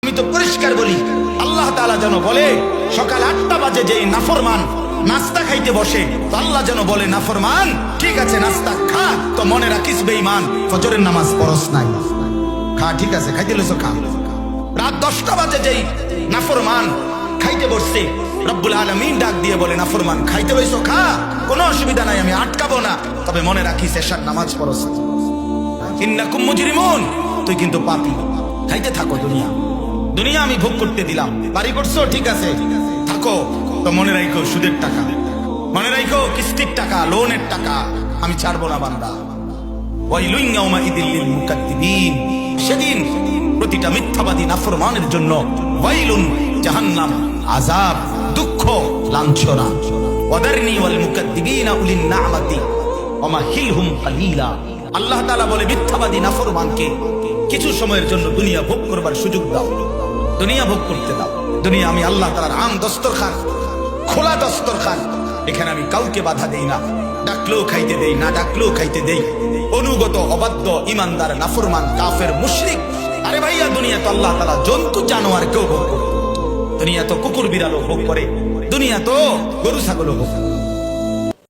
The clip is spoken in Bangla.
আমি তো পরিষ্কার বলি, আল্লাহ তাআলা যেন বলে সকাল 8টা বাজে যেই নাফরমান নাস্তা খাইতে বসে, তো আল্লাহ যেন বলে নাফরমান ঠিক আছে নাস্তা খা, তো মনে রাখিস বেঈমান ফজরের নামাজ পড়স নাই, খা ঠিক আছে খাইতে লইছো খা। রাত 10টা বাজে যেই নাফরমান খাইতে বসছে, রব্বুল আলামিন ডাক দিয়ে বলে নাফরমান খাইতে লইছো খা, কোনো অসুবিধা নাই আমি আটকাবো না, তবে মনে রাখিস এশার নামাজ পড়স। ইন্নাকুম মুজরিমুন, তুই কিন্তু পাপী, খাইতে থাকো। দুনিয়া আমি ভোগ করতে দিলাম, বাড়ি করছো ঠিক আছে থাকো, তো মনে রাখো সুদের টাকা, মনে রাখো কিস্তির টাকা, লোনের টাকা আমি ছাড়বো না বান্দা। ওয়াইলুন ইয়াউমাইযিল লিল মুকাদ্দিবিন, সেদিন প্রতিটা মিথ্যাবাদী নাফরমানের জন্য ওয়াইলুন জাহান্নাম, আযাব, দুঃখ, লাঞ্ছনা। ওয়াদারনি ওয়াল মুকাদ্দিবিনা উলিন না'মাতি ওয়া মাহিলহুম কালিলা। আল্লাহ তাআলা বলে মিথ্যাবাদী নাফরমানকে কিছু সময়ের জন্য দুনিয়া ভোগ করবার সুযোগ দাও, দুনিয়া ভোগ করতে দাও। দুনিয়া আমি আল্লাহ তাআলার আম দস্তরখান, খোলা দস্তরখান, এখানে আমি কাউকে বাধা দেই না, ডাকলেও খাইতে দেই, না ডাকলেও খাইতে দেই। অনুগত, অবাধ্য, ইমানদার, নাফরমান, কাফের, মুশরিক, আরে ভাইয়া দুনিয়া তো আল্লাহ তাআলা জন্তু জানোয়ার কেউ ভোগ করে, দুনিয়া তো কুকুর বিড়ালও ভোগ করে, দুনিয়া তো গরু ছাগলও ভোগ করে।